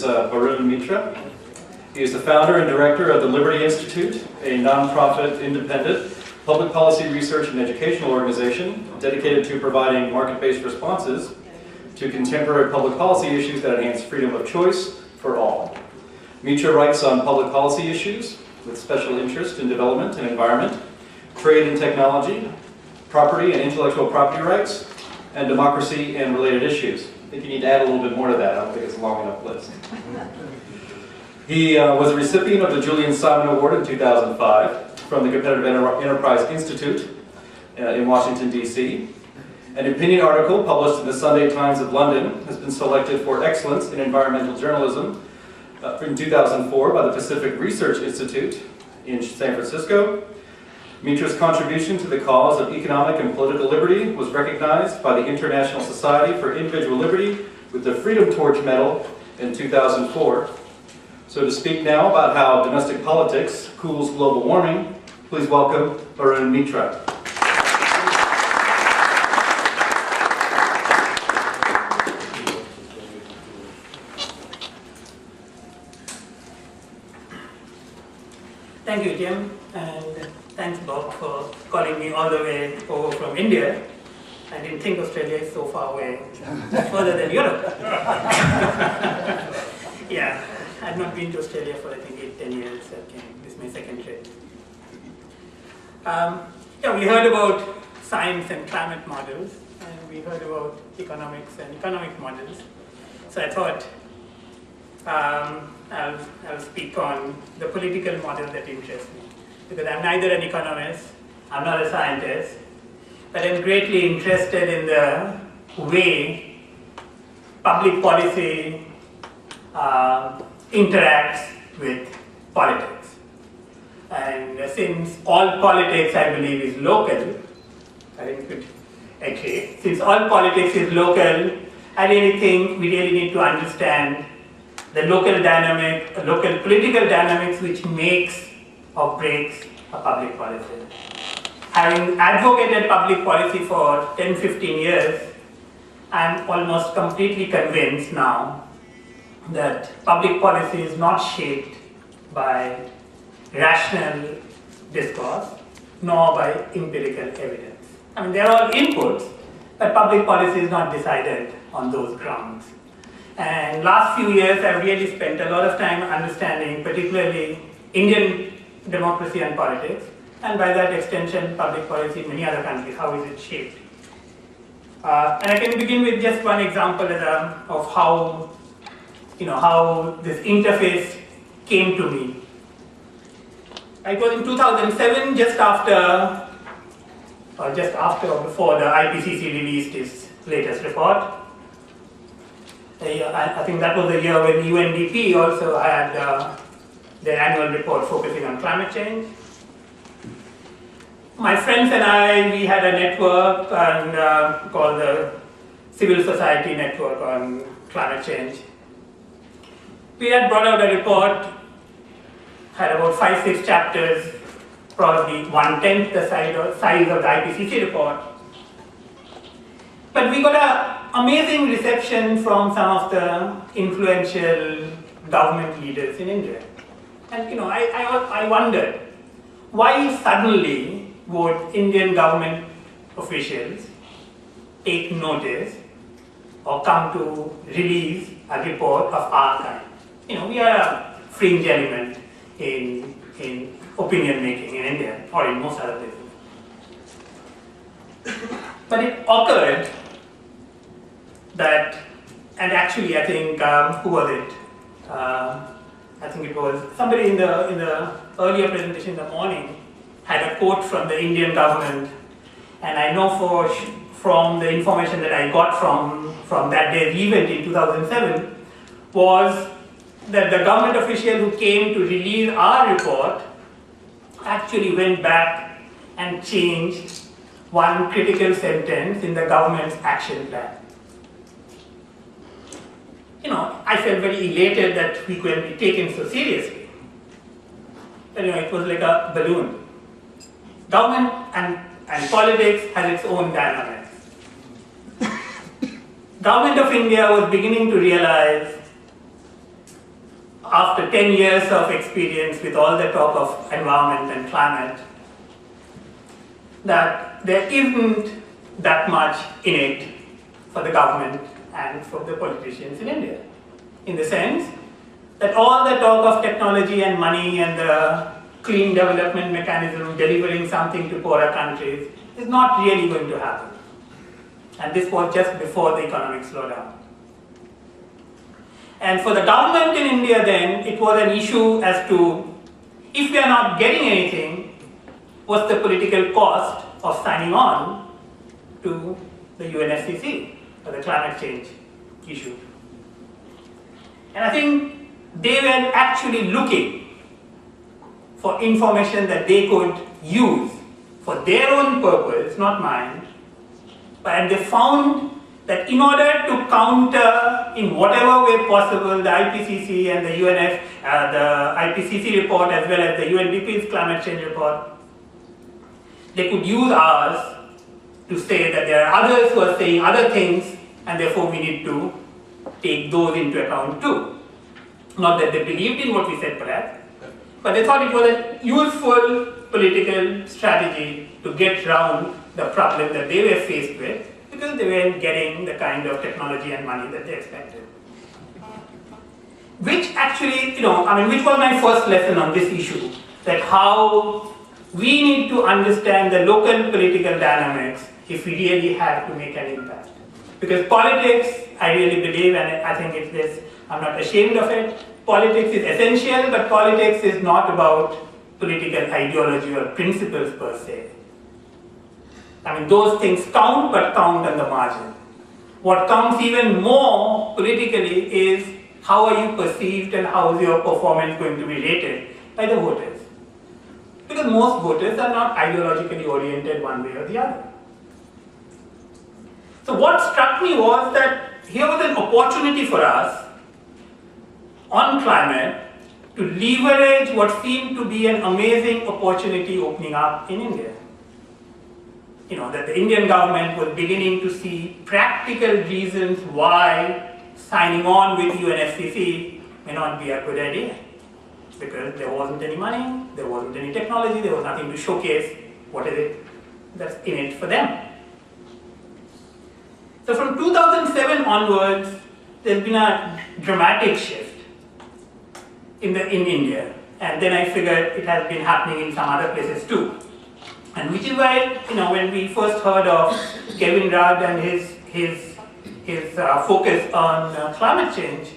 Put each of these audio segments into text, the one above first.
Varun Mitra. He is the founder and director of the Liberty Institute, a nonprofit, independent, public policy research and educational organization dedicated to providing market-based responses to contemporary public policy issues that enhance freedom of choice for all. Mitra writes on public policy issues with special interest in development and environment, trade and technology, property and intellectual property rights, and democracy and related issues. I think you need to add a little bit more to that. I don't think it's a long enough list. He was a recipient of the Julian Simon Award in 2005 from the Competitive Enterprise Institute in Washington, D.C. An opinion article published in the Sunday Times of London has been selected for excellence in environmental journalism in 2004 by the Pacific Research Institute in San Francisco. Mitra's contribution to the cause of economic and political liberty was recognized by the International Society for Individual Liberty with the Freedom Torch Medal in 2004. So to speak now about how domestic politics cools global warming, please welcome Varun Mitra. Thank you, Jim, and thanks, Bob, for calling me all the way over from India. I didn't think Australia is so far away, further than Europe. Yeah, I've not been to Australia for I think 8-10 years. Okay, this is my second trip. Yeah, we heard about science and climate models, and we heard about economics and economic models. So I thought I'll speak on the political model that interests me. Because I'm neither an economist, I'm not a scientist, but I'm greatly interested in the way public policy interacts with politics. And since all politics, I believe, is local, since all politics is local, I really think we really need to understand the local dynamic, local political dynamics which makes or breaks a public policy. Having advocated public policy for 10-15 years, I'm almost completely convinced now that public policy is not shaped by rational discourse, nor by empirical evidence. I mean, they're all inputs, but public policy is not decided on those grounds. And last few years, I've really spent a lot of time understanding, particularly Indian democracy and politics, and by that extension, public policy in many other countries. How is it shaped? And I can begin with just one example of how this interface came to me. It was in 2007, just after or before the IPCC released its latest report. I think that was the year when UNDP also had their annual report focusing on climate change. My friends and I, we had a network called the Civil Society Network on Climate Change. We had brought out a report, had about 5-6 chapters, probably 1/10 the size of the IPCC report. But we got an amazing reception from some of the influential government leaders in India. And I wondered, why suddenly would Indian government officials take notice or come to release a report of our kind? We are a fringe element in opinion making in India or in most other places. But it occurred that, and actually I think, who was it? I think it was somebody in the earlier presentation in the morning had a quote from the Indian government, and I know from the information that I got from that day's event in 2007 was that the government official who came to release our report actually went back and changed one critical sentence in the government's action plan. I felt very elated that we could be taken so seriously. But it was like a balloon. Government and politics has its own dynamics. Government of India was beginning to realize after 10 years of experience with all the talk of environment and climate, that there isn't that much in it for the government and for the politicians in India. In the sense that all the talk of technology and money and the clean development mechanism delivering something to poorer countries is not really going to happen. And this was just before the economic slowdown. And for the government in India then, it was an issue as to, if we are not getting anything, what's the political cost of signing on to the UNFCCC, or the climate change issue. And I think they were actually looking for information that they could use for their own purpose, not mine, and they found that in order to counter in whatever way possible the IPCC and the the IPCC report as well as the UNDP's climate change report, they could use ours to say that there are others who are saying other things and therefore we need to take those into account too. Not that they believed in what we said perhaps, but they thought it was a useful political strategy to get around the problem that they were faced with, because they weren't getting the kind of technology and money that they expected. Which actually, which was my first lesson on this issue, that how we need to understand the local political dynamics if we really have to make an impact. Because politics, I really believe, and I think it's this, I'm not ashamed of it, politics is essential, but politics is not about political ideology or principles per se. Those things count, but count on the margin. What counts even more politically is how are you perceived and how is your performance going to be rated by the voters. Because most voters are not ideologically oriented one way or the other. So what struck me was that here was an opportunity for us on climate to leverage what seemed to be an amazing opportunity opening up in India. That the Indian government was beginning to see practical reasons why signing on with UNFCCC may not be a good idea. Because there wasn't any money, there wasn't any technology, there was nothing to showcase what is it that's in it for them. So from 2007 onwards, there's been a dramatic shift in India. And then I figured it has been happening in some other places too. And which is why, when we first heard of Kevin Rudd and his focus on climate change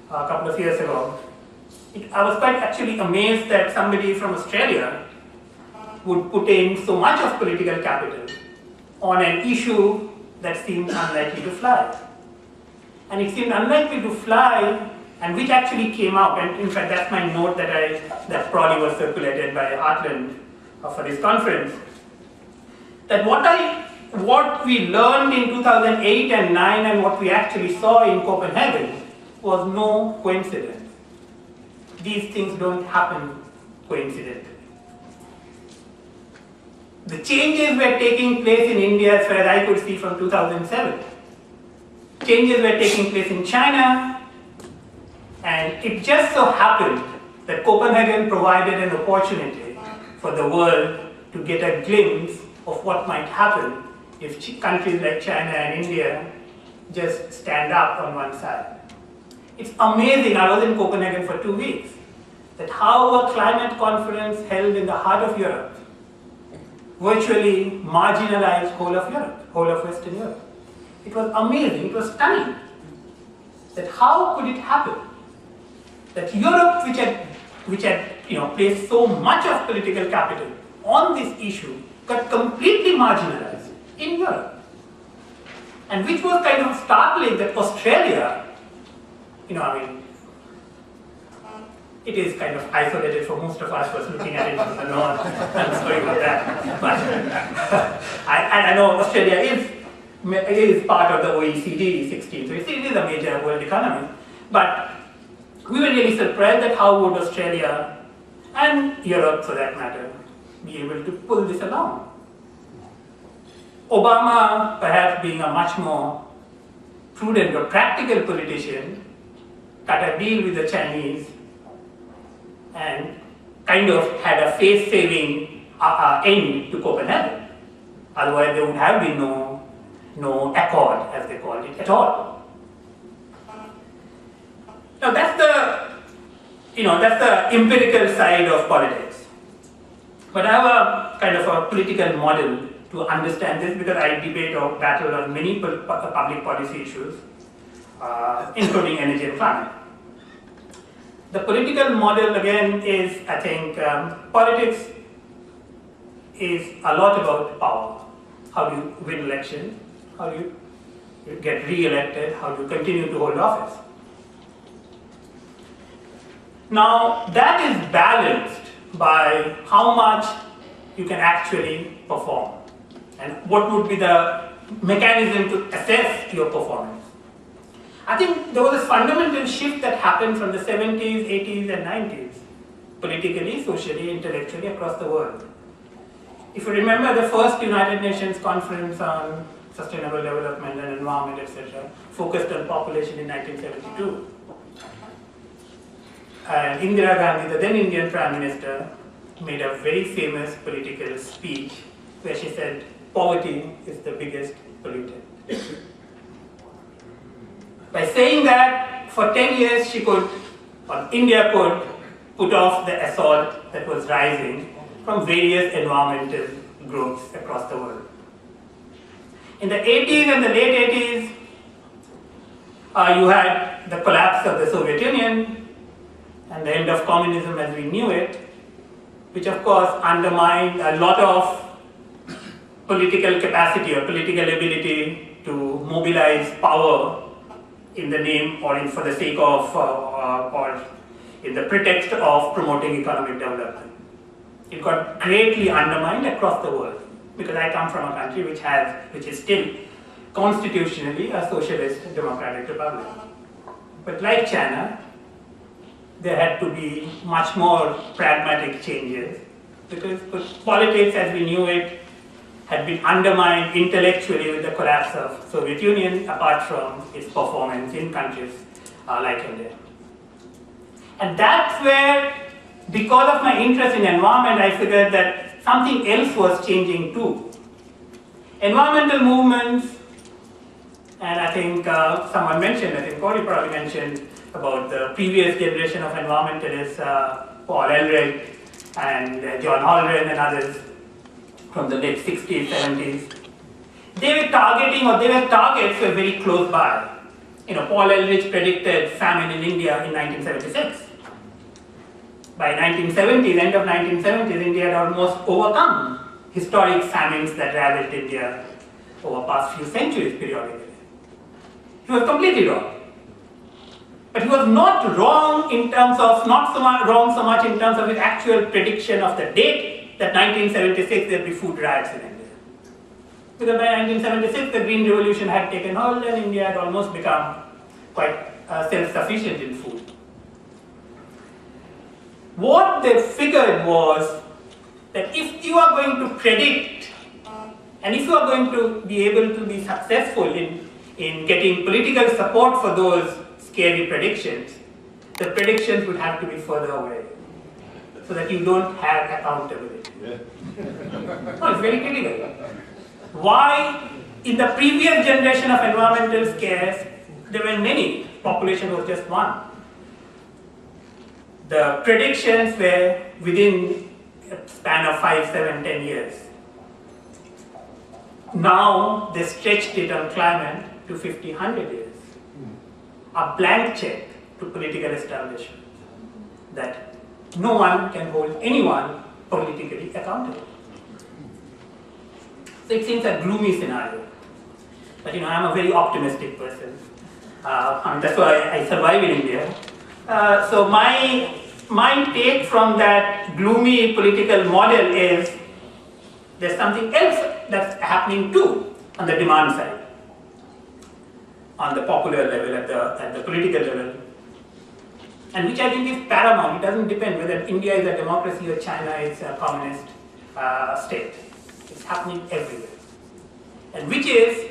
a couple of years ago, I was quite actually amazed that somebody from Australia would put in so much of political capital on an issue that seemed unlikely to fly. And it seemed unlikely to fly, and which actually came out, and in fact that's my note that probably was circulated by Heartland for this conference, that what we learned in 2008 and 9 and what we actually saw in Copenhagen was no coincidence. These things don't happen coincidentally. The changes were taking place in India as far as I could see from 2007. Changes were taking place in China, and it just so happened that Copenhagen provided an opportunity for the world to get a glimpse of what might happen if countries like China and India just stand up on one side. It's amazing, I was in Copenhagen for 2 weeks, that how a climate conference held in the heart of Europe virtually marginalized whole of Europe, whole of Western Europe. It was amazing, it was stunning, that how could it happen that Europe, which had placed so much of political capital on this issue, got completely marginalized in Europe. And which was kind of startling that Australia, it is kind of isolated for most of us who looking at it from the north. I'm sorry about that. But I know Australia is part of the OECD 16, so it is a major world economy. But we were really surprised at how would Australia, and Europe for that matter, be able to pull this along. Obama, perhaps being a much more prudent or practical politician, cut a deal with the Chinese and kind of had a face-saving end to Copenhagen. Otherwise, there would have been no accord, as they called it, at all. Now that's the empirical side of politics. But I have a kind of a political model to understand this, because I debate or battle on many public policy issues, including energy and climate. The political model, again, is, I think, politics is a lot about power. How do you win elections? How do you get re-elected? How do you continue to hold office? Now, that is balanced by how much you can actually perform, and what would be the mechanism to assess your performance. I think there was a fundamental shift that happened from the 70s, 80s, and 90s, politically, socially, intellectually, across the world. If you remember the first United Nations conference on sustainable development and environment, etc., focused on population in 1972. And Indira Gandhi, the then Indian Prime Minister, made a very famous political speech where she said, poverty is the biggest pollutant. By saying that, for 10 years India could put off the assault that was rising from various environmental groups across the world. In the 80s and the late 80s, you had the collapse of the Soviet Union and the end of communism as we knew it, which of course undermined a lot of political capacity or political ability to mobilize power in the name or for the sake of or in the pretext of promoting economic development. It got greatly undermined across the world, because I come from a country which is still constitutionally a socialist democratic republic. But like China, there had to be much more pragmatic changes, because politics as we knew it had been undermined intellectually with the collapse of Soviet Union, apart from its performance in countries like India. And that's where, because of my interest in environment, I figured that something else was changing too. Environmental movements, and I think someone mentioned, I think Corey probably mentioned about the previous generation of environmentalists, Paul Ehrlich and John Hollren and others from the late 60s, 70s. They were targeting, or their targets were very close by. Paul Ehrlich predicted famine in India in 1976. By 1970s, end of 1970s, India had almost overcome historic famines that ravaged India over past few centuries periodically. He was completely wrong. But he was not wrong in terms of, not so much in terms of his actual prediction of the date that 1976 there would be food riots in India. Because by 1976 the Green Revolution had taken hold and India had almost become quite self-sufficient in food. What they figured was that if you are going to predict, and if you are going to be able to be successful in getting political support for those scary predictions, the predictions would have to be further away, so that you don't have accountability. Yeah. No, it's very critical. Why, in the previous generation of environmental scares, there were many, population was just one. The predictions were within a span of 5, 7, 10 years. Now they stretched it on climate to 50, 100 years. A blank check to political establishment that no one can hold anyone politically accountable. So it seems a gloomy scenario. But I'm a very optimistic person. And that's why I survive in India. So my take from that gloomy political model is there's something else that's happening too on the demand side, on the popular level, at the political level, and which I think is paramount. It doesn't depend whether India is a democracy or China is a communist state. It's happening everywhere. And which is,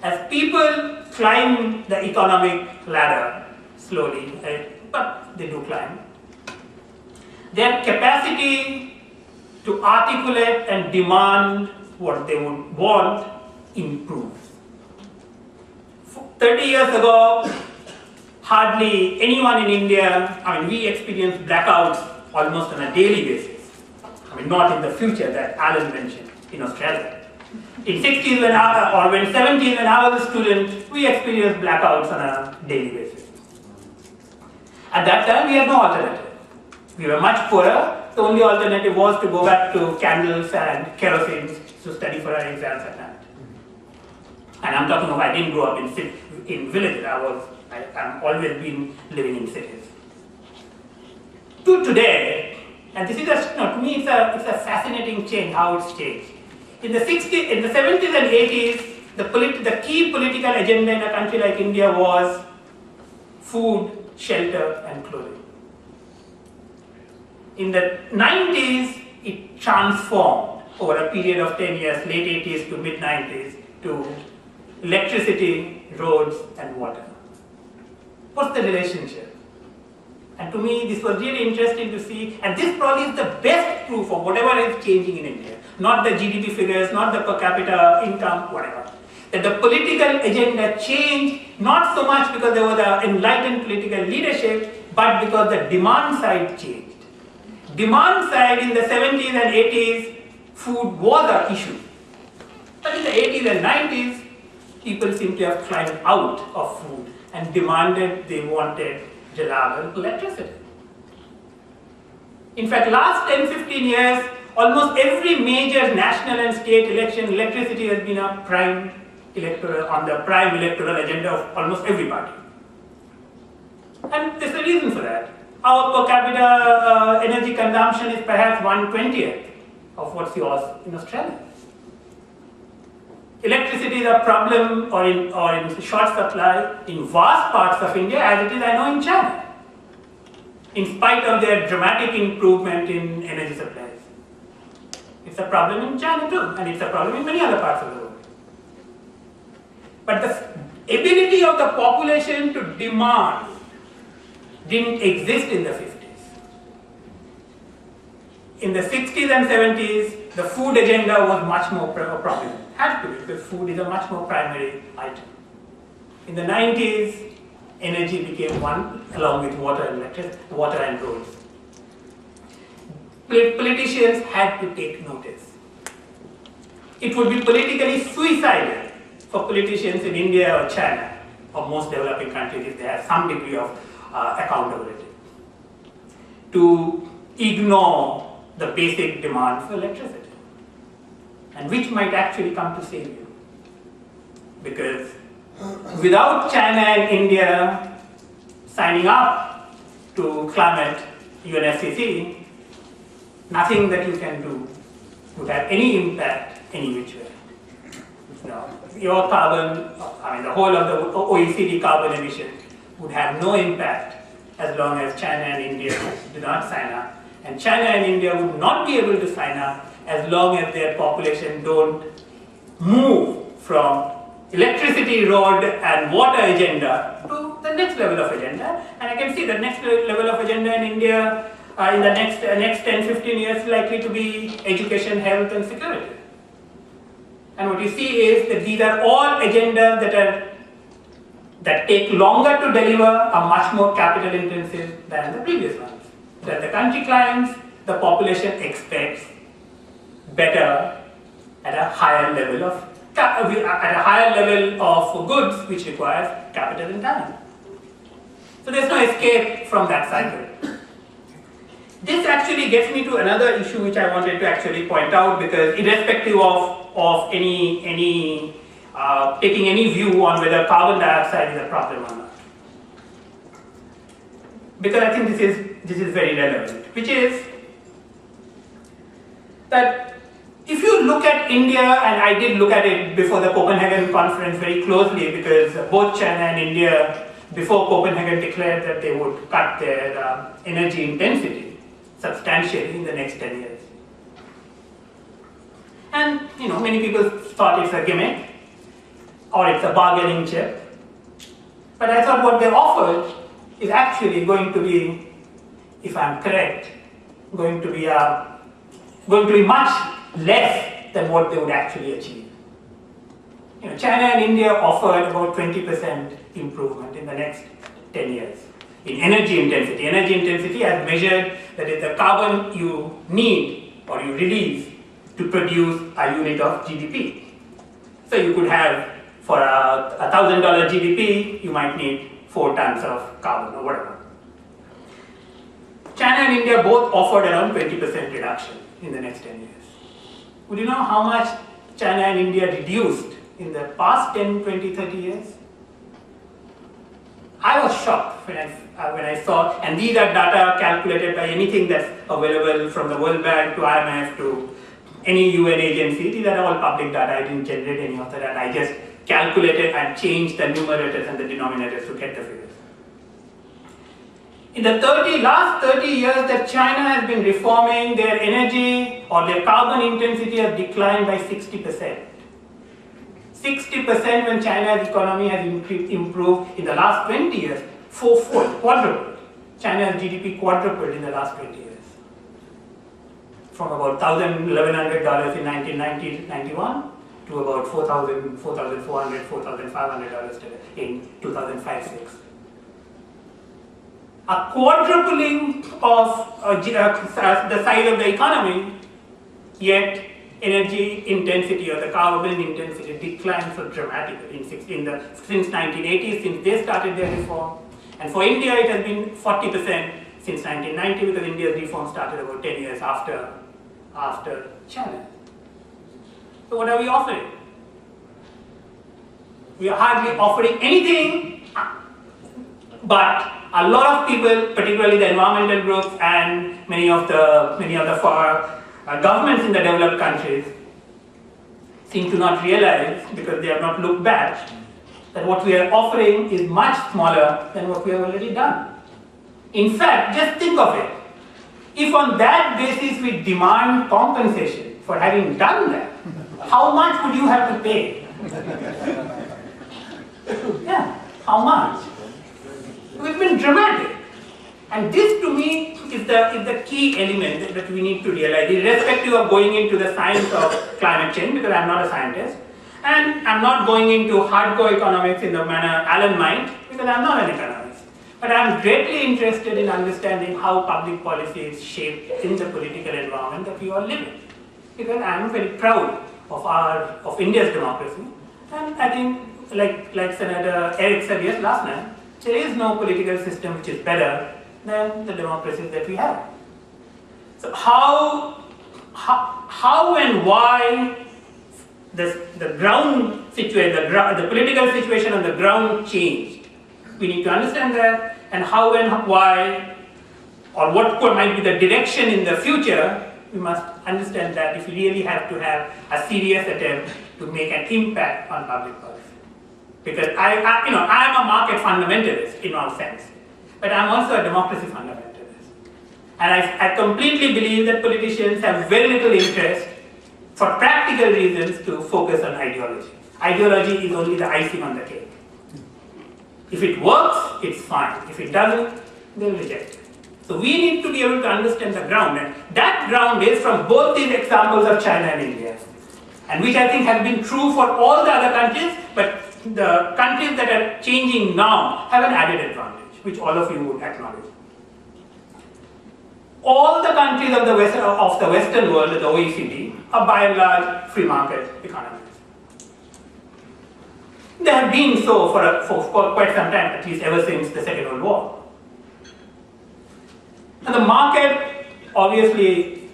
as people climb the economic ladder slowly, but they do climb, their capacity to articulate and demand what they would want improves. 30 years ago, hardly anyone in India, we experience blackouts almost on a daily basis. Not in the future that Alan mentioned in Australia. In 60s when 70s when I was a student, we experienced blackouts on a daily basis. At that time, we had no alternative. We were much poorer. The only alternative was to go back to candles and kerosene to study for our exams at night. And I'm talking about, I didn't grow up in villages. I've always been living in cities. To today, and this is to me, it's a fascinating change, how it's changed. In the 70s and 80s, the key political agenda in a country like India was food, shelter, and clothing. In the 90s, it transformed over a period of 10 years, late 80s to mid 90s, to electricity, roads, and water. What's the relationship? And to me, this was really interesting to see, and this probably is the best proof of whatever is changing in India. Not the GDP figures, not the per capita income, whatever. That the political agenda changed, not so much because there was an enlightened political leadership, but because the demand side changed. Demand side in the 70s and 80s, food was an issue. But in the 80s and 90s, people seem to have climbed out of food and they wanted reliable electricity. In fact, last 10-15 years, almost every major national and state election, electricity has been on the prime electoral agenda of almost every party. And there's a reason for that. Our per capita energy consumption is perhaps 1/20th of what's yours in Australia. Electricity is a problem or in short supply in vast parts of India, as it is, I know, in China, in spite of their dramatic improvement in energy supplies. It's a problem in China too, and it's a problem in many other parts of the world. But the ability of the population to demand didn't exist in the 50s. In the 60s and 70s, the food agenda was much more prominent. Had to be, because food is a much more primary item. In the 90s, energy became one, along with water and roads. Politicians had to take notice. It would be politically suicidal for politicians in India or China, or most developing countries, if they have some degree of accountability, to ignore the basic demand for electricity, and which might actually come to save you. Because without China and India signing up to climate UNFCCC, nothing that you can do would have any impact any which way. Your carbon, the whole of the OECD carbon emissions would have no impact as long as China and India do not sign up. And China and India would not be able to sign up as long as their population don't move from electricity, road, and water agenda to the next level of agenda. And I can see the next level of agenda in India in the next 10-15 years likely to be education, health, and security. And what you see is that these are all agendas that take longer to deliver, are much more capital intensive than the previous ones. That the country climbs, the population expects better at a higher level of goods, which requires capital and time. So there's no escape from that cycle. This actually gets me to another issue which I wanted to actually point out, because irrespective of any taking any view on whether carbon dioxide is a problem or not, because I think this is very relevant, which is that if you look at India, and I did look at it before the Copenhagen conference very closely, because both China and India before Copenhagen declared that they would cut their energy intensity substantially in the next 10 years. And many people thought it's a gimmick or it's a bargaining chip. But I thought what they offered is actually going to be, if I'm correct, going to be much less than what they would actually achieve. China and India offered about 20% improvement in the next 10 years in energy intensity. Energy intensity as measured, that is the carbon you need or you release to produce a unit of GDP. So you could have, for a $1,000 GDP, you might need 4 tons of carbon or whatever. China and India both offered around 20% reduction in the next 10 years. Would you know how much China and India reduced in the past 10, 20, 30 years? I was shocked when I saw, and these are data calculated by anything that's available from the World Bank to IMF to any UN agency. These are all public data. I didn't generate any of that. I just calculated and changed the numerators and the denominators to get the figures. In the last 30 years that China has been reforming, their energy or their carbon intensity has declined by 60%. 60% when China's economy has improved in the last 20 years, fourfold, quadrupled. China's GDP quadrupled in the last 20 years. From about $1,100 in 1990-91 to about $4,400, $4,500 today in 2005-06. A quadrupling of the size of the economy, yet energy intensity or the carbon intensity declined so dramatically since 1980, since they started their reform. And for India, it has been 40% since 1990 because India's reform started about 10 years after China. So what are we offering? We are hardly offering anything, but a lot of people, particularly the environmental groups and many of the governments in the developed countries, seem to not realize, because they have not looked back, that what we are offering is much smaller than what we have already done. In fact, just think of it. If on that basis we demand compensation for having done that, how much would you have to pay? Yeah, how much? It's been dramatic. And this to me is the key element that we need to realize, irrespective of going into the science of climate change, because I'm not a scientist, and I'm not going into hardcore economics in the manner Alan might, because I'm not an economist. But I'm greatly interested in understanding how public policy is shaped in the political environment that we all live in. Because I'm very proud of India's democracy. And I think, like Senator Eric said last night, there is no political system which is better than the democracies that we have. So how and why the ground situation, the political situation on the ground changed? We need to understand that, and how and why, or what might be the direction in the future. We must understand that if we really have to have a serious attempt to make an impact on public policy. Because I am a market fundamentalist in one sense, but I'm also a democracy fundamentalist. And I completely believe that politicians have very little interest, for practical reasons, to focus on ideology. Ideology is only the icing on the cake. If it works, it's fine. If it doesn't, they'll reject it. So we need to be able to understand the ground, and that ground is from both these examples of China and India, and which I think has been true for all the other countries, but the countries that are changing now have an added advantage, which all of you would acknowledge. All the countries of the Western world, the OECD, are by and large free market economies. They have been so for quite some time, at least ever since the Second World War. And the market obviously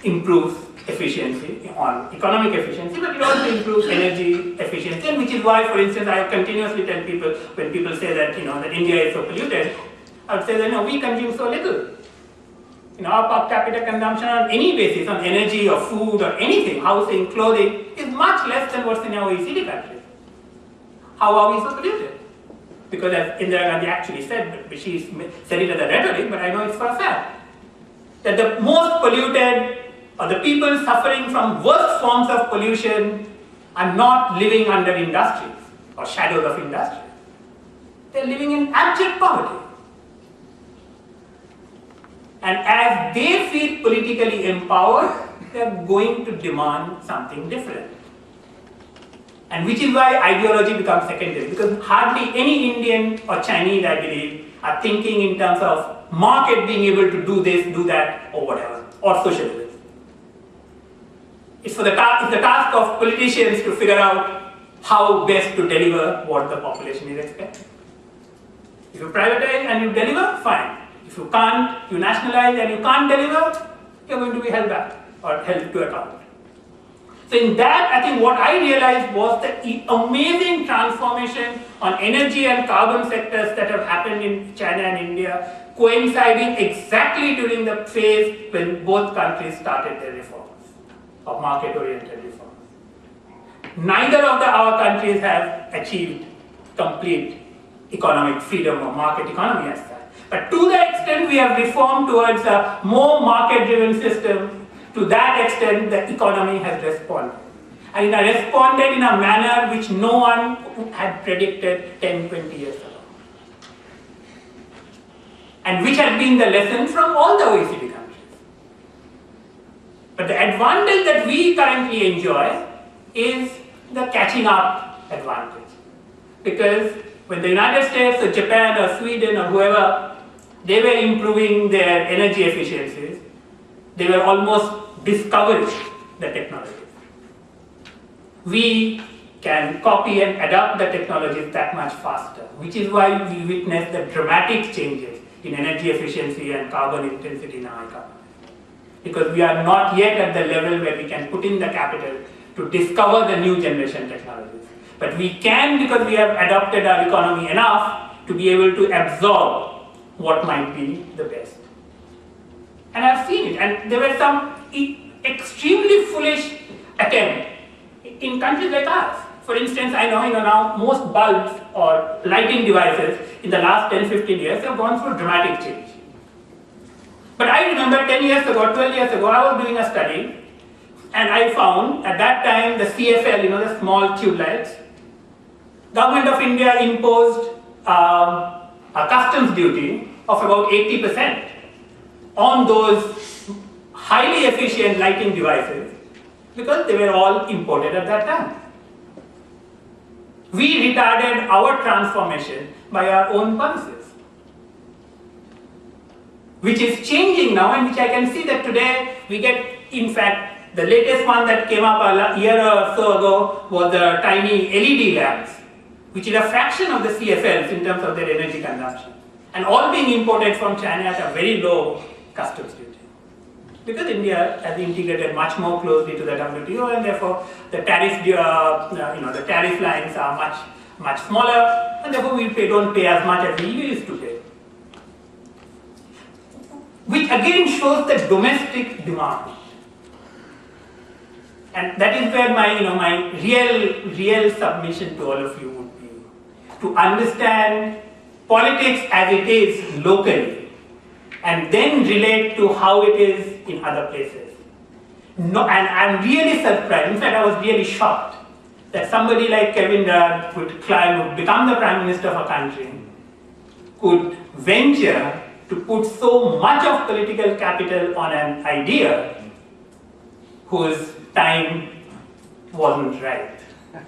improves efficiency, on economic efficiency, but it also improves energy efficiency, and which is why, for instance, I continuously tell people, when people say that that India is so polluted, I would say that we consume so little. Our per capita consumption on any basis, on energy or food or anything, housing, clothing, is much less than what's in our OECD countries. How are we so polluted? Because as Indira Gandhi actually said, but she said it as a rhetoric, but I know it's for a fact, that the most polluted, or the people suffering from worst forms of pollution, are not living under industries or shadows of industries. They're living in abject poverty. And as they feel politically empowered, they are going to demand something different. And which is why ideology becomes secondary, because hardly any Indian or Chinese, I believe, are thinking in terms of market being able to do this, do that, or whatever, or socialism. It's the task of politicians to figure out how best to deliver what the population is expecting. If you privatize and you deliver, fine. If you can't, you nationalize and you can't deliver, you're going to be held back or held to account. So in that, I think what I realized was the amazing transformation on energy and carbon sectors that have happened in China and India, coinciding exactly during the phase when both countries started their reforms, of market-oriented reforms. Neither of our countries have achieved complete economic freedom or market economy as such. But to the extent we have reformed towards a more market-driven system, to that extent the economy has responded. And it has responded in a manner which no one had predicted 10, 20 years ago. And which has been the lesson from all the OECD countries. But the advantage that we currently enjoy is the catching up advantage. Because when the United States or Japan or Sweden or whoever, they were improving their energy efficiencies, they were almost discovering the technology. We can copy and adapt the technologies that much faster, which is why we witness the dramatic changes in energy efficiency and carbon intensity in our economy. Because we are not yet at the level where we can put in the capital to discover the new generation technologies. But we can, because we have adopted our economy enough to be able to absorb what might be the best. And I've seen it, and there were some extremely foolish attempts in countries like ours. For instance, I know now most bulbs or lighting devices in the last 10, 15 years have gone through dramatic change. But I remember 10 years ago, 12 years ago, I was doing a study, and I found at that time the CFL, the small tube lights, Government of India imposed a customs duty of about 80% on those highly efficient lighting devices because they were all imported at that time. We retarded our transformation by our own policies, which is changing now, and which I can see that today we get, in fact, the latest one that came up a year or so ago was the tiny LED lamps, which is a fraction of the CFLs in terms of their energy consumption, and all being imported from China at a very low customs duty. Because India has integrated much more closely to the WTO, and therefore the tariff, the tariff lines are much smaller, and therefore we don't pay as much as we used to pay. Which again shows the domestic demand, and that is where my real submission to all of you would be to understand politics as it is locally, and then relate to how it is in other places. No, and I'm really surprised, in fact I was really shocked that somebody like Kevin Rudd would become the Prime Minister of a country, could venture to put so much of political capital on an idea whose time wasn't right.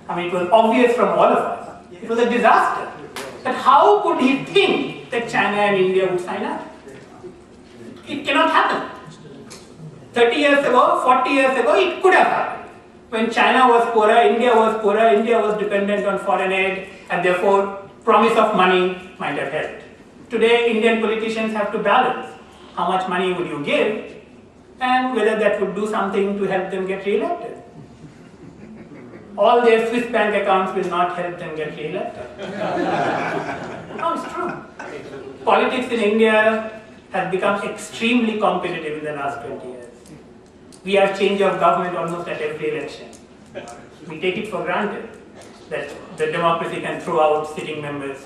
I mean, it was obvious from all of us. It was a disaster. But how could he think that China and India would sign up? It cannot happen. 30 years ago, 40 years ago, it could have happened. When China was poorer, India was dependent on foreign aid, and therefore promise of money might have helped. Today, Indian politicians have to balance how much money would you give and whether that would do something to help them get re-elected. All their Swiss bank accounts will not help them get re-elected. No, it's true. Politics in India has become extremely competitive in the last 20 years. We have change of government almost at every election. We take it for granted that the democracy can throw out sitting members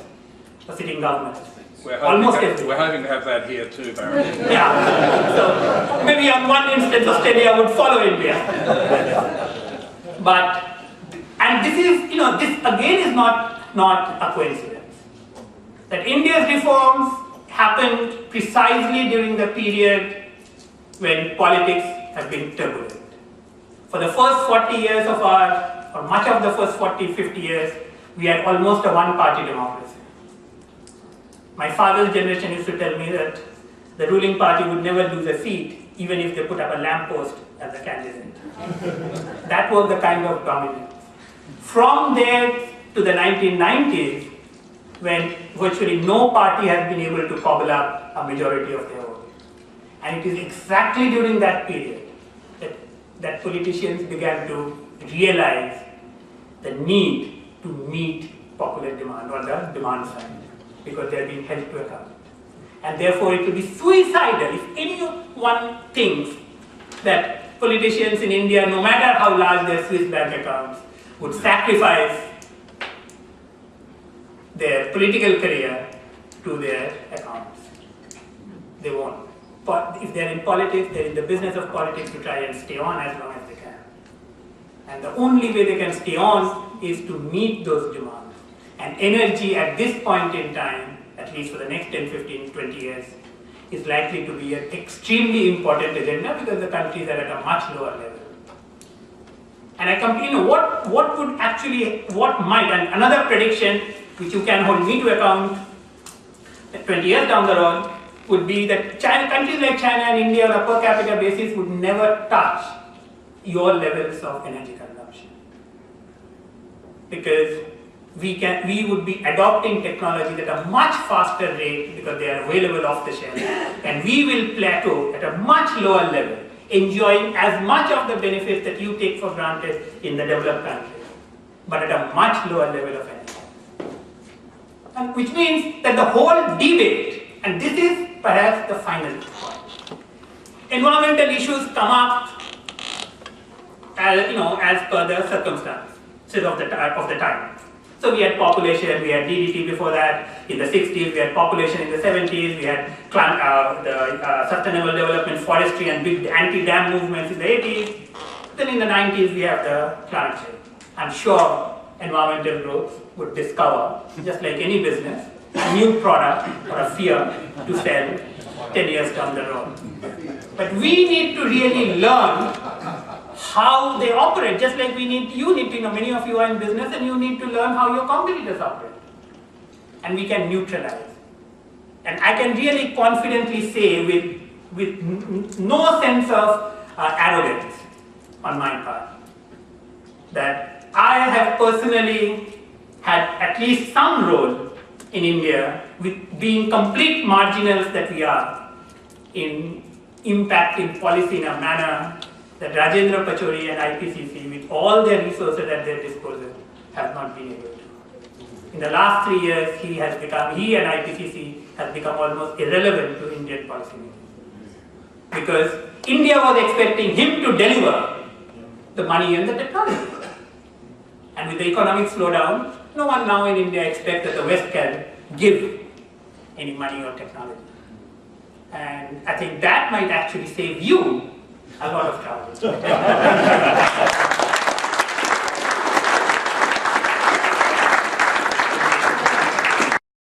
or sitting governments. We're hoping to have that here too, Barry. Yeah. So maybe on one instance Australia would follow India. And this is, this again is not a coincidence. That India's reforms happened precisely during the period when politics have been turbulent. For the first 40 years of or much of the first 40, 50 years, we had almost a one-party democracy. My father's generation used to tell me that the ruling party would never lose a seat, even if they put up a lamppost as a candidate. That was the kind of dominance. From there to the 1990s, when virtually no party has been able to cobble up a majority of their own. And it is exactly during that period that politicians began to realize the need to meet popular demand or the demand side, because they are being held to account. And therefore it would be suicidal if anyone thinks that politicians in India, no matter how large their Swiss bank accounts, would sacrifice their political career to their accounts. They won't. But if they're in politics, they're in the business of politics to try and stay on as long as they can. And the only way they can stay on is to meet those demands. And energy at this point in time, at least for the next 10, 15, 20 years, is likely to be an extremely important agenda because the countries are at a much lower level. And I completely know what might, and another prediction which you can hold me to account 20 years down the road, would be that countries like China and India on a per capita basis would never touch your levels of energy consumption. Because we would be adopting technologies at a much faster rate because they are available off the shelf, and we will plateau at a much lower level, enjoying as much of the benefits that you take for granted in the developed countries, but at a much lower level of energy. And which means that the whole debate, and this is perhaps the final point, environmental issues come up as per the circumstances of the time. So we had population, we had DDT before that, in the 60s, we had population in the 70s, we had the sustainable development, forestry and big anti-dam movements in the 80s. Then in the 90s, we have the climate change. I'm sure environmental groups would discover, just like any business, a new product or a fear to sell 10 years down the road. But we need to really learn how they operate, just like you need to know, many of you are in business and you need to learn how your competitors operate. And we can neutralize. And I can really confidently say with no sense of arrogance on my part, that I have personally had at least some role in India, with being complete marginals that we are, in impacting policy in a manner that Rajendra Pachauri and IPCC, with all their resources at their disposal, have not been able to. In the last 3 years, he and IPCC has become almost irrelevant to Indian policy making. Because India was expecting him to deliver the money and the technology. And with the economic slowdown, no one now in India expects that the West can give any money or technology. And I think that might actually save you a lot of trouble.